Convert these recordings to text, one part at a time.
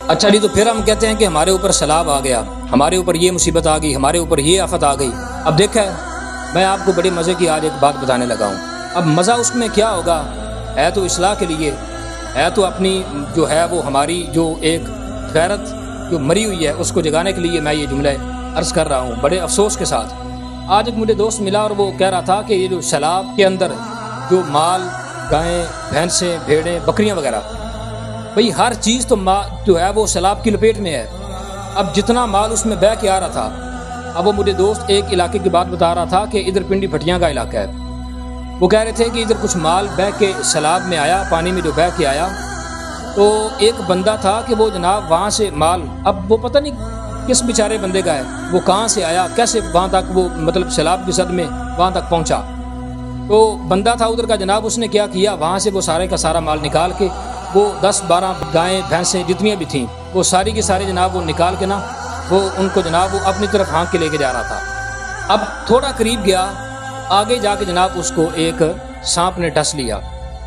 اچھا جی، تو پھر ہم کہتے ہیں کہ ہمارے اوپر سیلاب آ گیا، ہمارے اوپر یہ مصیبت آ گئی، ہمارے اوپر یہ آفت آ گئی۔ اب دیکھا ہے، میں آپ کو بڑے مزے کی آج ایک بات بتانے لگا ہوں۔ اب مزہ اس میں کیا ہوگا؟ ہے تو اصلاح کے لیے، ہے تو اپنی جو ہے وہ ہماری جو ایک غیرت جو مری ہوئی ہے اس کو جگانے کے لیے میں یہ جملہ عرض کر رہا ہوں بڑے افسوس کے ساتھ۔ آج ایک مجھے دوست ملا اور وہ کہہ رہا تھا کہ یہ جو سیلاب کے اندر جو مال، گائیں، بھینسیں، بھیڑیں، بکریاں وغیرہ، بھئی ہر چیز تو جو ہے وہ سیلاب کی لپیٹ میں ہے۔ اب جتنا مال اس میں بہہ کے آ رہا تھا، اب وہ مجھے دوست ایک علاقے کی بات بتا رہا تھا کہ ادھر پنڈی پھٹیاں کا علاقہ ہے۔ وہ کہہ رہے تھے کہ ادھر کچھ مال بہہ کے سیلاب میں آیا، پانی میں جو بہہ کے آیا، تو ایک بندہ تھا کہ وہ جناب وہاں سے مال، اب وہ پتہ نہیں کس بیچارے بندے کا ہے، وہ کہاں سے آیا، کیسے وہاں تک وہ مطلب سیلاب کی زد میں وہاں تک پہنچا۔ تو بندہ تھا ادھر کا جناب، اس نے کیا کیا، وہاں سے وہ سارے کا سارا مال نکال کے وہ 10-12 گائیں بھینسیں جتنی بھی تھیں وہ ساری کی ساری جناب وہ نکال کے نا وہ ان کو جناب وہ اپنی طرف ہانک کے لے کے جا رہا تھا۔ اب تھوڑا قریب گیا، آگے جا کے جناب اس کو ایک سانپ نے ڈس لیا۔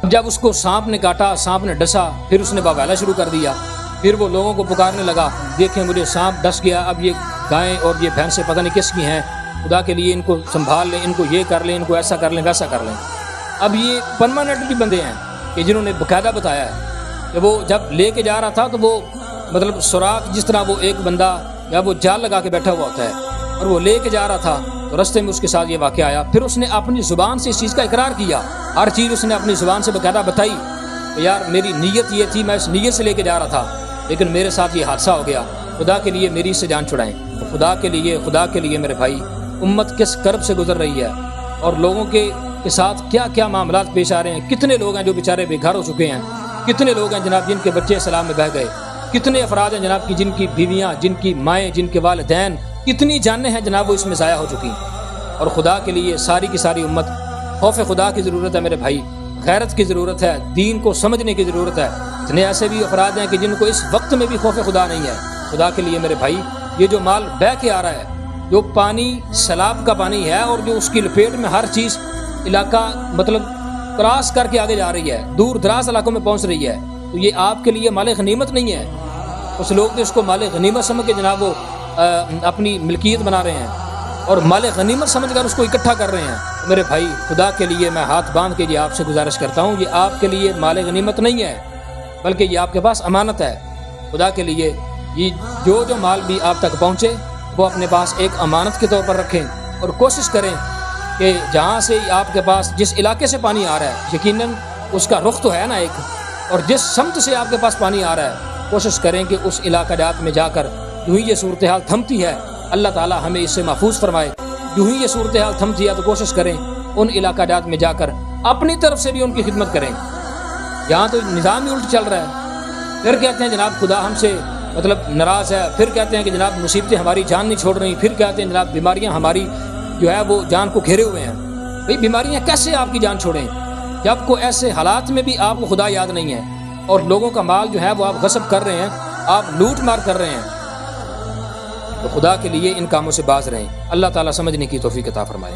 جب اس کو سانپ نے کاٹا، سانپ نے ڈسا، پھر اس نے بویلا شروع کر دیا، پھر وہ لوگوں کو پکارنے لگا، دیکھیں مجھے سانپ ڈس گیا، اب یہ گائیں اور یہ بھینسیں پتہ نہیں کس کی ہیں، خدا کے لیے ان کو سنبھال لیں، ان کو یہ کر لیں، ان کو ایسا کر لیں، ویسا کر لیں۔ اب یہ پرماننٹ بندے ہیں کہ جنہوں نے باقاعدہ بتایا ہے کہ وہ جب لے کے جا رہا تھا تو وہ مطلب سوراخ، جس طرح وہ ایک بندہ یا وہ جال لگا کے بیٹھا ہوا ہوتا ہے، اور وہ لے کے جا رہا تھا تو رستے میں اس کے ساتھ یہ واقعہ آیا۔ پھر اس نے اپنی زبان سے اس چیز کا اقرار کیا، ہر چیز اس نے اپنی زبان سے باقاعدہ بتائی کہ یار میری نیت یہ تھی، میں اس نیت سے لے کے جا رہا تھا، لیکن میرے ساتھ یہ حادثہ ہو گیا، خدا کے لیے میری اس سے جان چھڑائیں۔ خدا کے لیے میرے بھائی، امت کس کرب سے گزر رہی ہے اور لوگوں کے ساتھ کیا کیا معاملات پیش آ رہے ہیں۔ کتنے لوگ ہیں جو بیچارے بے گھر ہو چکے ہیں، کتنے لوگ ہیں جناب جن کے بچے سیلاب میں بہہ گئے، کتنے افراد ہیں جناب کی جن کی بیویاں، جن کی مائیں، جن کے والدین، کتنی جانیں ہیں جناب وہ اس میں ضائع ہو چکی۔ اور خدا کے لیے ساری کی ساری امت، خوف خدا کی ضرورت ہے میرے بھائی، غیرت کی ضرورت ہے، دین کو سمجھنے کی ضرورت ہے۔ اتنے ایسے بھی افراد ہیں کہ جن کو اس وقت میں بھی خوف خدا نہیں ہے۔ خدا کے لیے میرے بھائی، یہ جو مال بہہ کے آ رہا ہے، جو پانی سیلاب کا پانی ہے اور جو اس کی لپیٹ میں ہر چیز علاقہ مطلب کراس کر کے آگے جا رہی ہے، دور دراز علاقوں میں پہنچ رہی ہے، تو یہ آپ کے لیے مال غنیمت نہیں ہے۔ اس لوگ تو اس کو مال غنیمت سمجھ کے جناب وہ اپنی ملکیت بنا رہے ہیں اور مال غنیمت سمجھ کر اس کو اکٹھا کر رہے ہیں۔ میرے بھائی، خدا کے لیے میں ہاتھ باندھ کے یہ آپ سے گزارش کرتا ہوں، یہ آپ کے لیے مال غنیمت نہیں ہے، بلکہ یہ آپ کے پاس امانت ہے۔ خدا کے لیے یہ جو مال بھی آپ تک پہنچے وہ اپنے پاس ایک امانت کے طور پر رکھیں اور کوشش کریں کہ جہاں سے آپ کے پاس جس علاقے سے پانی آ رہا ہے، یقیناً اس کا رخ تو ہے نا ایک، اور جس سمت سے آپ کے پاس پانی آ رہا ہے، کوشش کریں کہ اس علاقہ جات میں جا کر جو ہی یہ صورتحال تھمتی ہے، اللہ تعالیٰ ہمیں اس سے محفوظ فرمائے، جو ہی یہ صورتحال تھمتی ہے تو کوشش کریں ان علاقہ جات میں جا کر اپنی طرف سے بھی ان کی خدمت کریں۔ یہاں تو نظام ہی الٹ چل رہا ہے، پھر کہتے ہیں جناب خدا ہم سے مطلب ناراض ہے، پھر کہتے ہیں کہ جناب مصیبتیں ہماری جان نہیں چھوڑ رہی، پھر کہتے ہیں جناب بیماریاں ہماری جو ہے وہ جان کو گھیرے ہوئے ہیں۔ بھئی بیماریاں کیسے آپ کی جان چھوڑیں جب کو ایسے حالات میں بھی آپ کو خدا یاد نہیں ہے اور لوگوں کا مال جو ہے وہ آپ غصب کر رہے ہیں، آپ لوٹ مار کر رہے ہیں۔ تو خدا کے لیے ان کاموں سے باز رہیں۔ اللہ تعالیٰ سمجھنے کی توفیق عطا فرمائے۔